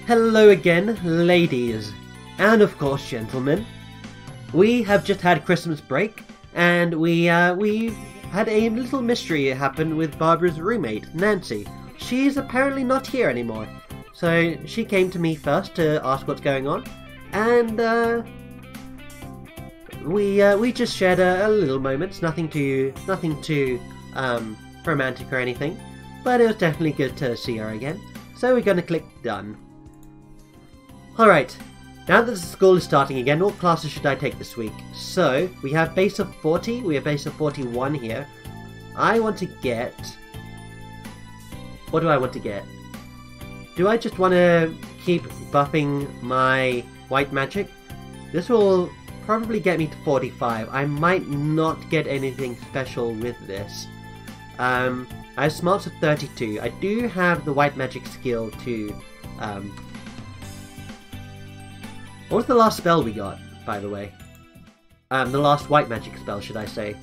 Hello again, ladies, and of course gentlemen. We have just had Christmas break, and we had a little mystery happen with Barbara's roommate, Nancy. She's apparently not here anymore, so she came to me first to ask what's going on, and we just shared a little moment. Nothing too romantic or anything, but it was definitely good to see her again. So we're gonna click done. Alright, now that the school is starting again, what classes should I take this week? So, we have base of 40, we have base of 41 here. I want to get... What do I want to get? Do I just want to keep buffing my white magic? This will probably get me to 45. I might not get anything special with this. I have smarts of 32. I do have the white magic skill to... What was the last spell we got, by the way? The last white magic spell, should I say.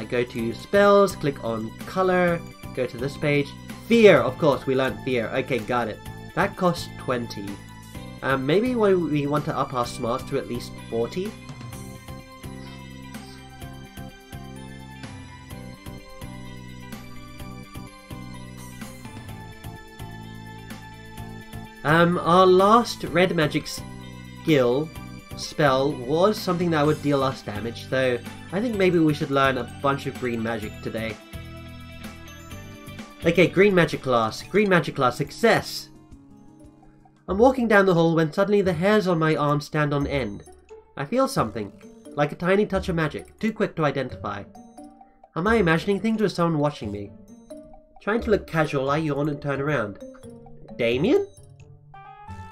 Go to spells, click on color, go to this page. Fear, of course, we learned fear. Okay, got it. That costs 20. Maybe we want to up our smarts to at least 40. Our last red magic spell was something that would deal us damage, so I think maybe we should learn a bunch of green magic today. Okay, green magic class, success! I'm walking down the hall when suddenly the hairs on my arms stand on end. I feel something, like a tiny touch of magic, too quick to identify. Am I imagining things with someone watching me? Trying to look casual, I yawn and turn around. Damien?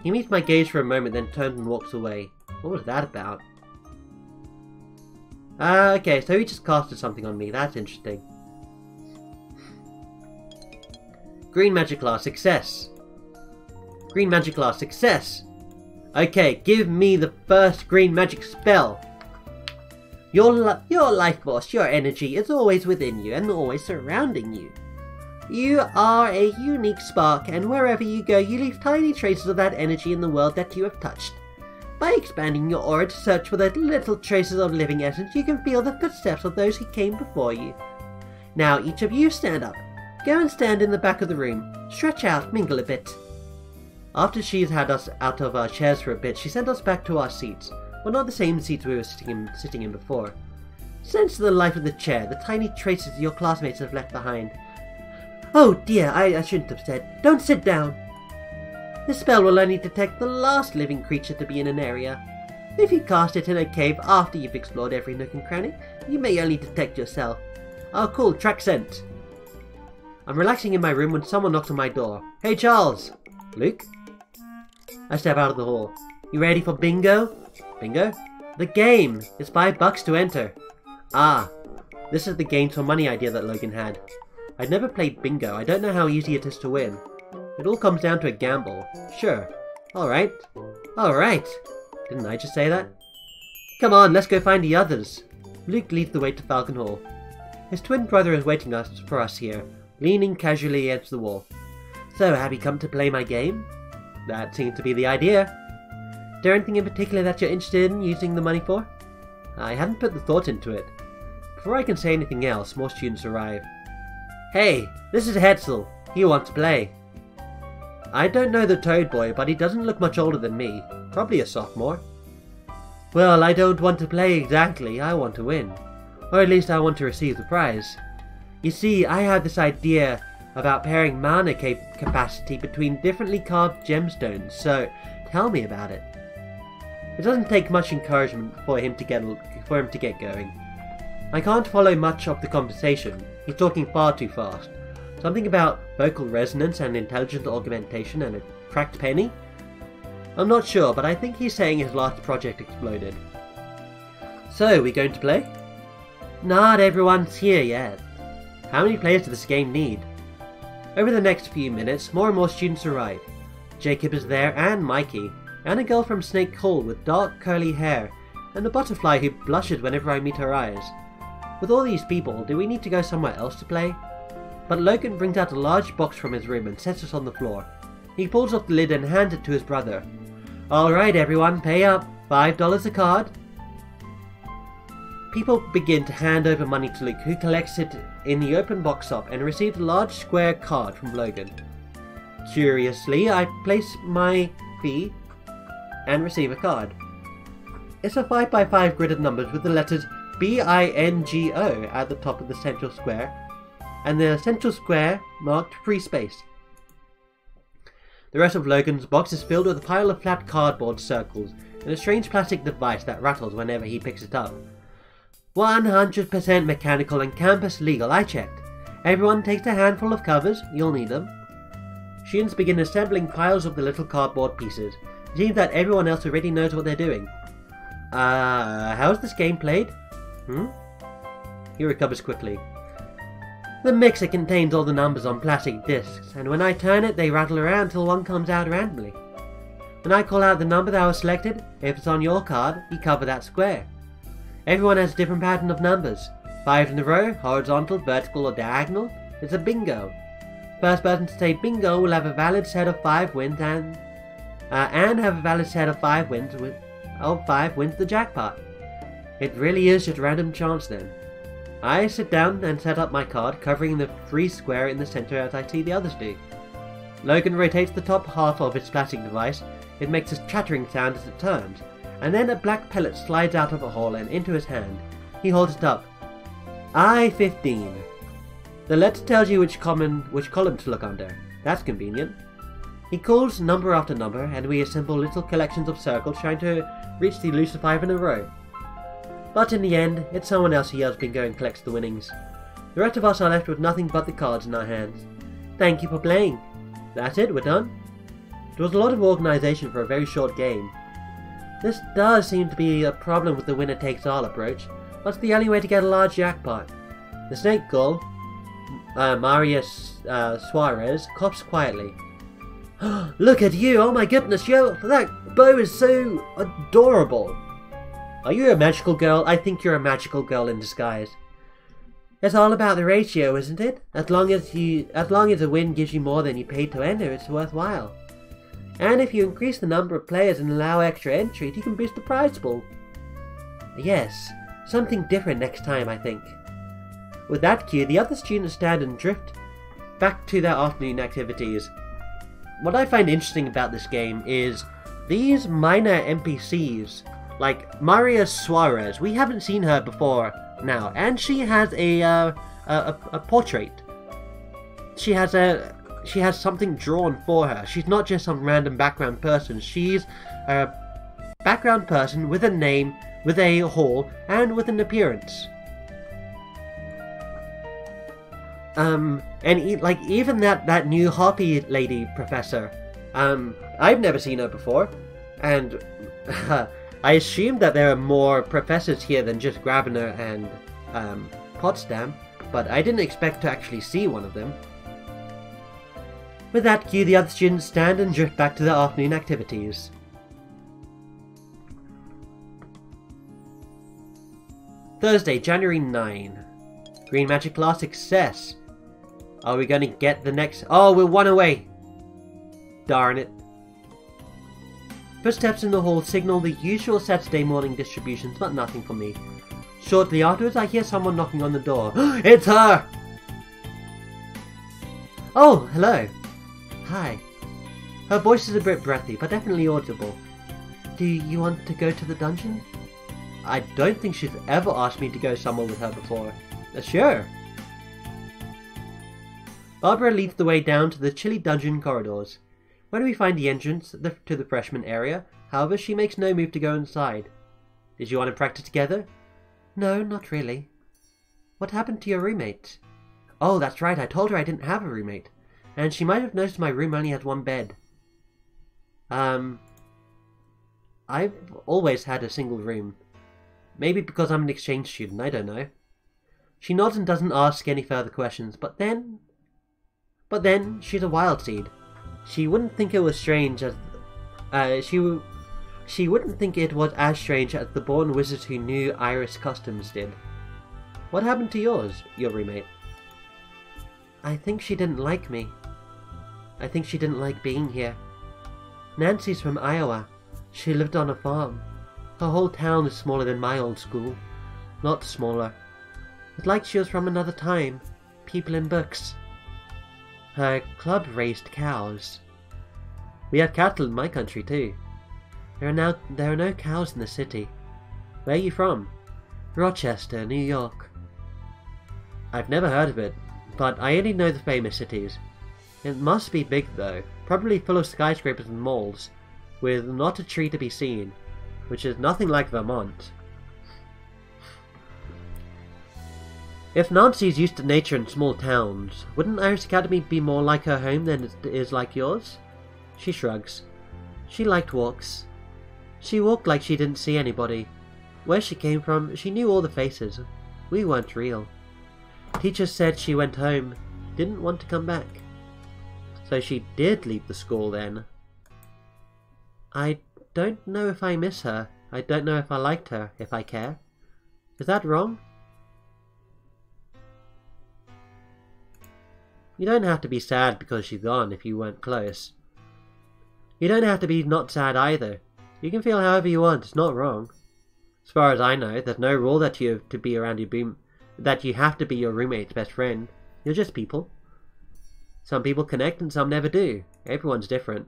He meets my gaze for a moment, then turns and walks away. What was that about? Okay, so he just casted something on me. That's interesting. Green magic class, success! Green magic class, success! Okay, give me the first green magic spell! Your life force, your energy is always within you and always surrounding you. You are a unique spark, and wherever you go, you leave tiny traces of that energy in the world that you have touched. By expanding your aura to search for the little traces of living essence, you can feel the footsteps of those who came before you. Now, each of you stand up. Go and stand in the back of the room. Stretch out, mingle a bit. After she's had us out of our chairs for a bit, she sent us back to our seats. Well, not the same seats we were sitting in before. Sense the life of the chair, the tiny traces your classmates have left behind. Oh dear, I shouldn't have said. Don't sit down. This spell will only detect the last living creature to be in an area. If you cast it in a cave after you've explored every nook and cranny, you may only detect yourself. Oh cool, track scent. I'm relaxing in my room when someone knocks on my door. Hey Charles! Luke? I step out of the hall. You ready for bingo? Bingo? The game! It's $5 to enter. Ah, this is the games for money idea that Logan had. I'd never played bingo. I don't know how easy it is to win. It all comes down to a gamble. Sure. Alright. Alright. Didn't I just say that? Come on, let's go find the others. Luke leads the way to Falcon Hall. His twin brother is waiting for us here, leaning casually against the wall. So, have you come to play my game? That seems to be the idea. Is there anything in particular that you're interested in using the money for? I haven't put the thought into it. Before I can say anything else, more students arrive. Hey, this is Hetzel. He wants to play. I don't know the Toad Boy, but he doesn't look much older than me. Probably a sophomore. Well, I don't want to play exactly. I want to win. Or at least I want to receive the prize. You see, I have this idea about pairing mana capacity between differently carved gemstones, so tell me about it. It doesn't take much encouragement for him to get going. I can't follow much of the conversation. He's talking far too fast. Something about vocal resonance and intelligent augmentation and a cracked penny? I'm not sure, but I think he's saying his last project exploded. So, we going to play? Not everyone's here yet. How many players does this game need? Over the next few minutes, more and more students arrive. Jacob is there, and Mikey, and a girl from Snake Hall with dark curly hair, and a butterfly who blushes whenever I meet her eyes. With all these people, do we need to go somewhere else to play? But Logan brings out a large box from his room and sets us on the floor. He pulls off the lid and hands it to his brother. Alright everyone, pay up. $5 a card. People begin to hand over money to Luke, who collects it in the open box up and receives a large square card from Logan. Curiously, I place my fee and receive a card. It's a 5x5 grid of numbers with the letters BINGO at the top of the central square, and the central square marked free space. The rest of Logan's box is filled with a pile of flat cardboard circles and a strange plastic device that rattles whenever he picks it up. 100% mechanical and campus legal, I checked. Everyone takes a handful of covers, you'll need them. Students begin assembling piles of the little cardboard pieces. It seems that everyone else already knows what they're doing. How's this game played? He recovers quickly. The mixer contains all the numbers on plastic discs, and when I turn it, they rattle around till one comes out randomly. When I call out the number that was selected, if it's on your card, you cover that square. Everyone has a different pattern of numbers. 5 in a row, horizontal, vertical, or diagonal. It's a bingo. First person to say bingo will have a valid set of 5 wins and have a valid set of 5 wins wins the jackpot. It really is just random chance then. I sit down and set up my card, covering the free square in the center as I see the others do. Logan rotates the top half of its plastic device. It makes a chattering sound as it turns, and then a black pellet slides out of a hole and into his hand. He holds it up. I-15. The letter tells you which column to look under. That's convenient. He calls number after number, and we assemble little collections of circles trying to reach the elusive 5 in a row. But in the end, it's someone else who yells bingo and collects the winnings. The rest of us are left with nothing but the cards in our hands. Thank you for playing. That's it, we're done. There was a lot of organisation for a very short game. This does seem to be a problem with the winner-takes-all approach. What's the only way to get a large jackpot? The snake girl, Maria Suarez, coughs quietly. Look at you! Oh my goodness, that bow is so adorable! Are you a magical girl? I think you're a magical girl in disguise. It's all about the ratio, isn't it? As long as a win gives you more than you paid to enter, it's worthwhile. And if you increase the number of players and allow extra entries, you can boost the prize pool. Yes, something different next time, I think. With that cue, the other students stand and drift back to their afternoon activities. What I find interesting about this game is these minor NPCs, like Maria Suarez. We haven't seen her before now, and she has a portrait. She has something drawn for her. She's not just some random background person. She's a background person with a name, with a hall, and with an appearance. Even that new Harpy lady professor, I've never seen her before, and I assumed that there are more professors here than just Grabner and Potsdam, but I didn't expect to actually see one of them. With that cue, the other students stand and drift back to their afternoon activities. Thursday, January 9. Green Magic class success. Are we going to get the next... Oh, we're one away! Darn it. Footsteps in the hall signal the usual Saturday morning distributions, but nothing for me. Shortly afterwards, I hear someone knocking on the door. It's her! Oh, hello. Hi. Her voice is a bit breathy, but definitely audible. Do you want to go to the dungeon? I don't think she's ever asked me to go somewhere with her before. Sure. Barbara leads the way down to the chilly dungeon corridors. When we find the entrance to the freshman area, however, she makes no move to go inside. Did you want to practice together? No, not really. What happened to your roommate? Oh, that's right, I told her I didn't have a roommate. And she might have noticed my room only has one bed. I've always had a single room. Maybe because I'm an exchange student, I don't know. She nods and doesn't ask any further questions, but then she's a wild seed. She wouldn't think it was strange as she wouldn't think it was as strange as the born wizards who knew Iris customs did. What happened to your roommate? I think she didn't like me. I think she didn't like being here. Nancy's from Iowa. She lived on a farm. Her whole town is smaller than my old school. Not smaller. It's like she was from another time. People in books. Her club raised cows. We have cattle in my country too. There are no cows in the city. Where are you from? Rochester, New York. I've never heard of it, but I only know the famous cities. It must be big though, probably full of skyscrapers and malls, with not a tree to be seen, which is nothing like Vermont. If Nancy's used to nature in small towns, wouldn't Iris Academy be more like her home than it is like yours? She shrugs. She liked walks. She walked like she didn't see anybody. Where she came from, she knew all the faces. We weren't real. Teachers said she went home, didn't want to come back. So she did leave the school then. I don't know if I miss her. I don't know if I liked her, if I care. Is that wrong? You don't have to be sad because she's gone if you weren't close. You don't have to be not sad either. You can feel however you want, it's not wrong. As far as I know, there's no rule that you have to be around that you have to be your roommate's best friend. You're just people. Some people connect and some never do. Everyone's different.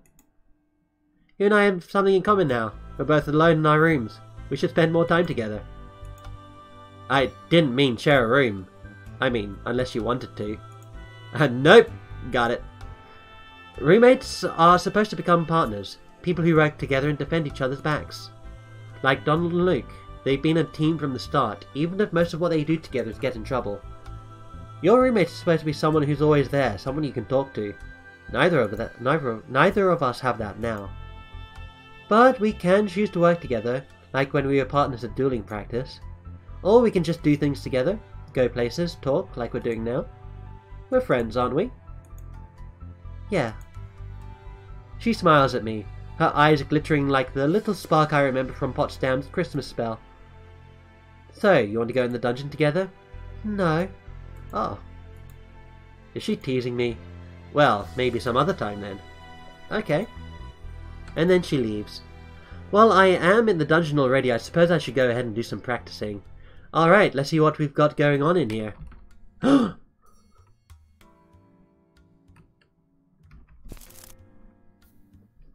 You and I have something in common now. We're both alone in our rooms. We should spend more time together. I didn't mean share a room. I mean, unless you wanted to. Nope! Got it. Roommates are supposed to become partners. People who work together and defend each other's backs. Like Donald and Luke. They've been a team from the start, even if most of what they do together is get in trouble. Your roommate is supposed to be someone who's always there, someone you can talk to. Neither of us have that now. But we can choose to work together, like when we were partners at dueling practice. Or we can just do things together, go places, talk, like we're doing now. We're friends, aren't we? Yeah. She smiles at me, her eyes glittering like the little spark I remember from Potsdam's Christmas spell. So, you want to go in the dungeon together? No. Oh. Is she teasing me? Well, maybe some other time then. Okay. And then she leaves. Well, I am in the dungeon already, I suppose I should go ahead and do some practicing. Alright, let's see what we've got going on in here.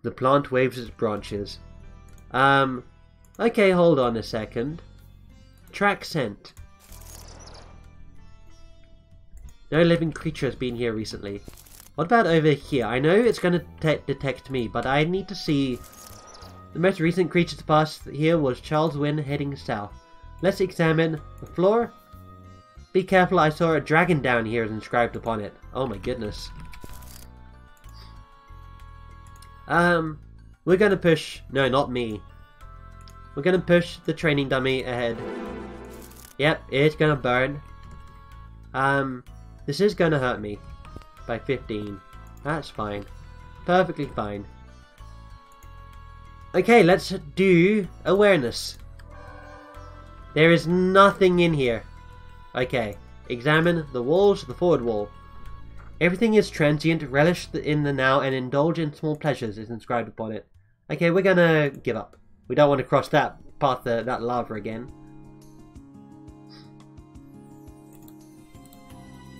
The plant waves its branches. Okay, hold on a second. Track scent. No living creature has been here recently. What about over here? I know it's going to detect me, but I need to see... The most recent creature to pass here was Charles Wynn heading south. Let's examine the floor. Be careful, I saw a dragon down here inscribed upon it. Oh my goodness. We're gonna push... No, not me. We're gonna push the training dummy ahead. Yep, it's gonna burn. This is gonna hurt me. By 15. That's fine. Perfectly fine. Okay, let's do awareness. There is nothing in here. Okay, examine the walls, the forward wall. Everything is transient, relish in the now, and indulge in small pleasures is inscribed upon it. Okay, we're gonna give up. We don't want to cross that path, that lava again.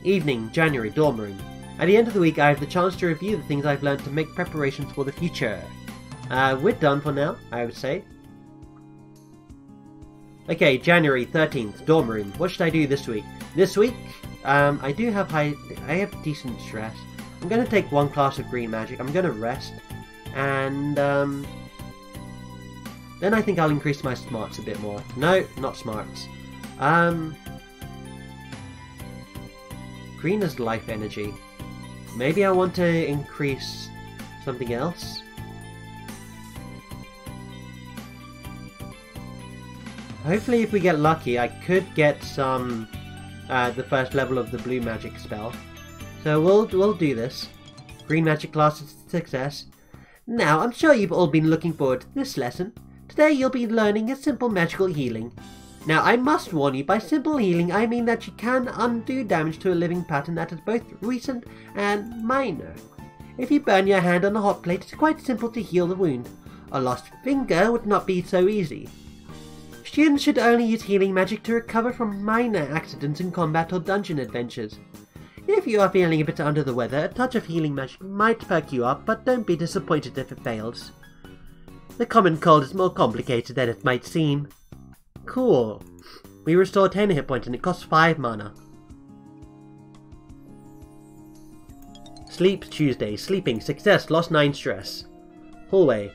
Evening, January, dorm room. At the end of the week, I have the chance to review the things I've learned to make preparations for the future. We're done for now, I would say. Okay, January 13th, dorm room. What should I do this week? This week, I have decent stress. I'm going to take one class of green magic. I'm going to rest. And, then I think I'll increase my smarts a bit more. No, not smarts. Green is life energy. Maybe I want to increase something else? Hopefully if we get lucky, I could get some, the first level of the blue magic spell. So we'll do this. Green magic class is a success. Now, I'm sure you've all been looking forward to this lesson. Today you'll be learning a simple magical healing. Now, I must warn you, by simple healing, I mean that you can undo damage to a living pattern that is both recent and minor. If you burn your hand on a hot plate, it's quite simple to heal the wound. A lost finger would not be so easy. Students should only use healing magic to recover from minor accidents in combat or dungeon adventures. If you are feeling a bit under the weather, a touch of healing magic might perk you up, but don't be disappointed if it fails. The common cold is more complicated than it might seem. Cool. We restore 10 hit points and it costs 5 mana. Sleep Tuesday. Sleeping. Success. Lost 9 stress. Hallway.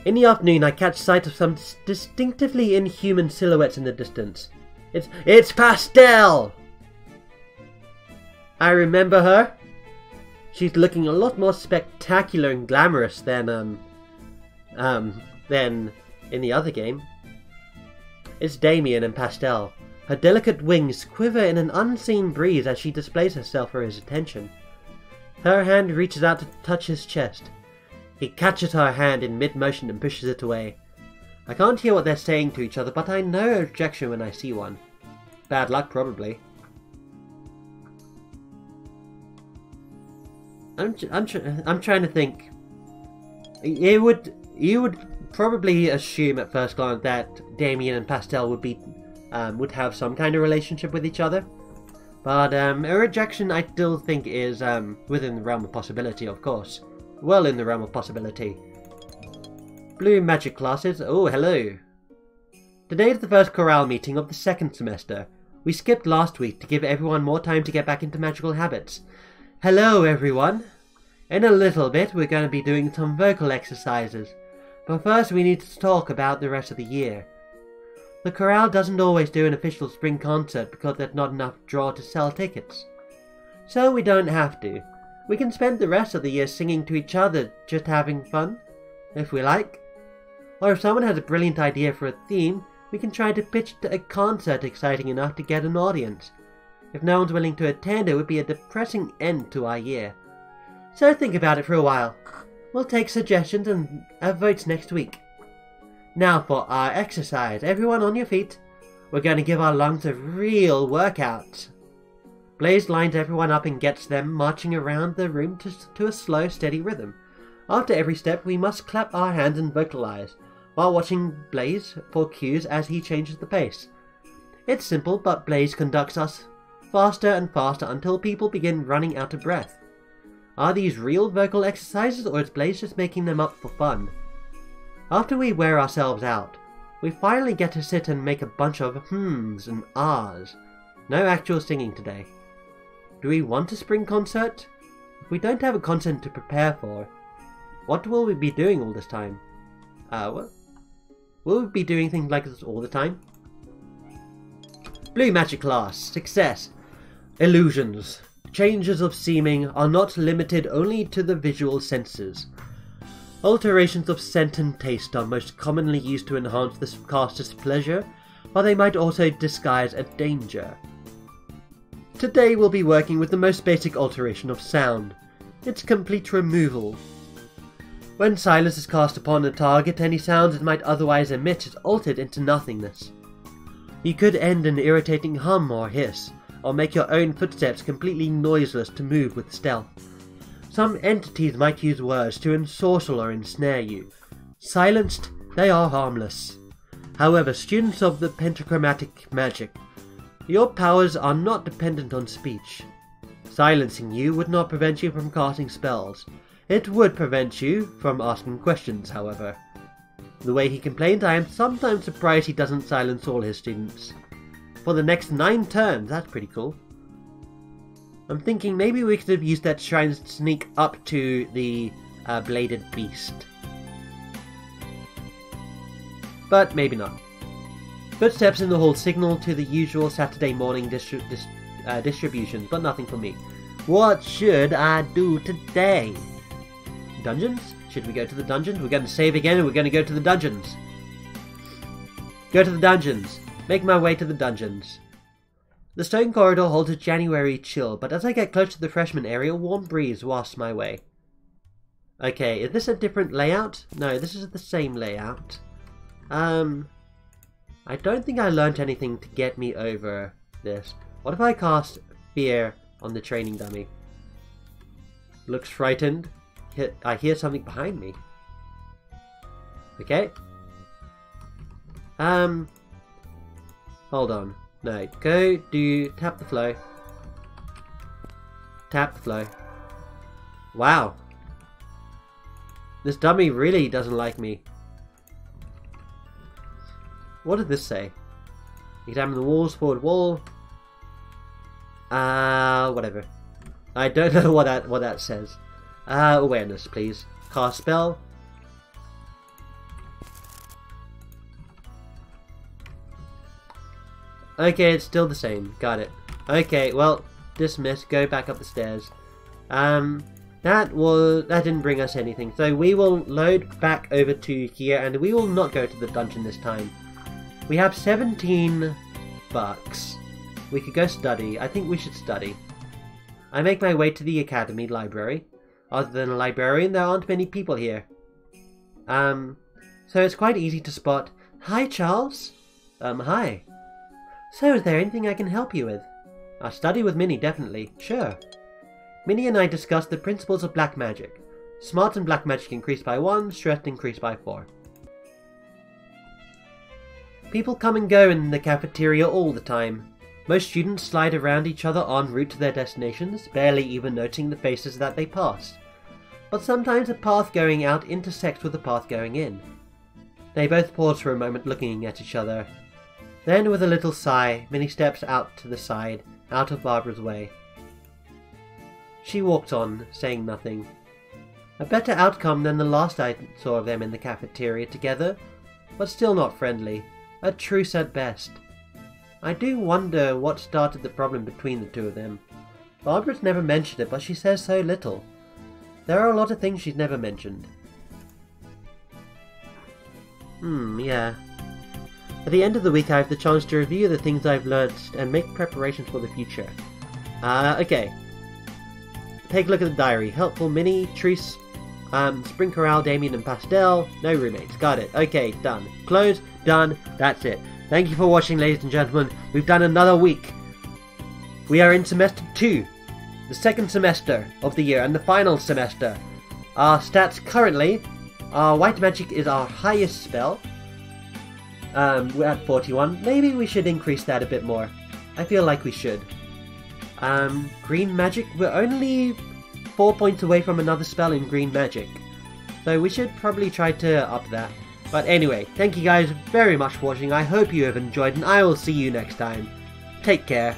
In the afternoon I catch sight of some distinctively inhuman silhouettes in the distance. It's Pastel! I remember her. She's looking a lot more spectacular and glamorous than in the other game. It's Damien and Pastel. Her delicate wings quiver in an unseen breeze as she displays herself for his attention. Her hand reaches out to touch his chest. He catches her hand in mid-motion and pushes it away. I can't hear what they're saying to each other, but I know a rejection when I see one. Bad luck, probably. I'm trying to think. You would probably assume at first glance that Damien and Pastel would have some kind of relationship with each other, but a rejection I still think is within the realm of possibility, of course. Well in the realm of possibility. Blue magic classes. Oh, hello. Today is the first chorale meeting of the second semester. We skipped last week to give everyone more time to get back into magical habits. Hello everyone! In a little bit we're going to be doing some vocal exercises, but first we need to talk about the rest of the year. The chorale doesn't always do an official spring concert because there's not enough draw to sell tickets. So we don't have to. We can spend the rest of the year singing to each other, just having fun, if we like. Or if someone has a brilliant idea for a theme, we can try to pitch a concert exciting enough to get an audience. If no one's willing to attend, it would be a depressing end to our year. So think about it for a while. We'll take suggestions and have votes next week. Now for our exercise. Everyone on your feet. We're going to give our lungs a real workout. Blaze lines everyone up and gets them marching around the room to a slow, steady rhythm. After every step, we must clap our hands and vocalize, while watching Blaze for cues as he changes the pace. It's simple, but Blaze conducts us faster and faster until people begin running out of breath. Are these real vocal exercises, or is Blaze just making them up for fun? After we wear ourselves out, we finally get to sit and make a bunch of hmms and ahs. No actual singing today. Do we want a spring concert? If we don't have a concert to prepare for, what will we be doing all this time? What? Will we be doing things like this all the time? Blue magic class. Success. Illusions. Changes of seeming are not limited only to the visual senses. Alterations of scent and taste are most commonly used to enhance the caster's pleasure, but they might also disguise a danger. Today we'll be working with the most basic alteration of sound, its complete removal. When silence is cast upon a target, any sounds it might otherwise emit is altered into nothingness. You could end an irritating hum or hiss, or make your own footsteps completely noiseless to move with stealth. Some entities might use words to ensorcel or ensnare you. Silenced, they are harmless. However, students of the pentachromatic magic, your powers are not dependent on speech. Silencing you would not prevent you from casting spells. It would prevent you from asking questions, however. The way he complained, I am sometimes surprised he doesn't silence all his students. For the next 9 turns, that's pretty cool. I'm thinking maybe we could have used that to try and sneak up to the bladed beast. But maybe not. Footsteps in the hall signal to the usual Saturday morning distributions, but nothing for me. What should I do today? Dungeons? Should we go to the dungeons? We're going to save again and we're going to go to the dungeons. Go to the dungeons. Make my way to the dungeons. The stone corridor holds a January chill, but as I get close to the freshman area, a warm breeze wafts my way. Okay, is this a different layout? No, this is the same layout. I don't think I learnt anything to get me over this. What if I cast Fear on the training dummy? Looks frightened. I hear something behind me. Okay. Hold on. No, go do tap the flow. Tap the flow. Wow. This dummy really doesn't like me. What did this say? Examine the walls, forward wall. Whatever. I don't know what that says. Awareness, please. Cast spell. Okay, it's still the same. Got it. Okay, well, dismiss. Go back up the stairs. That didn't bring us anything. So we will load back over to here, and we will not go to the dungeon this time. We have 17 bucks. We could go study. I think we should study. I make my way to the academy library. Other than a librarian, there aren't many people here. So it's quite easy to spot. Hi, Charles. Hi. So, is there anything I can help you with? I'll study with Minnie, definitely. Sure. Minnie and I discussed the principles of black magic. Smarts in black magic increased by 1, strength increased by 4. People come and go in the cafeteria all the time. Most students slide around each other en route to their destinations, barely even noticing the faces that they pass. But sometimes a path going out intersects with a path going in. They both pause for a moment looking at each other. Then, with a little sigh, Minnie steps out to the side, out of Barbara's way. She walked on, saying nothing. A better outcome than the last I saw of them in the cafeteria together, but still not friendly. A truce at best. I do wonder what started the problem between the two of them. Barbara's never mentioned it, but she says so little. There are a lot of things she's never mentioned. Yeah. At the end of the week I have the chance to review the things I've learnt and make preparations for the future. Okay. Take a look at the diary. Helpful Minnie, Treese, Spring Corral, Damien and Pastel. No roommates. Got it. Okay, done. Close. Done. That's it. Thank you for watching, ladies and gentlemen. We've done another week. We are in semester 2. The second semester of the year and the final semester. Our stats currently, our white magic is our highest spell. We're at 41. Maybe we should increase that a bit more. I feel like we should. Green magic, we're only 4 points away from another spell in green magic. So we should probably try to up that. But anyway, thank you guys very much for watching. I hope you have enjoyed and I will see you next time. Take care.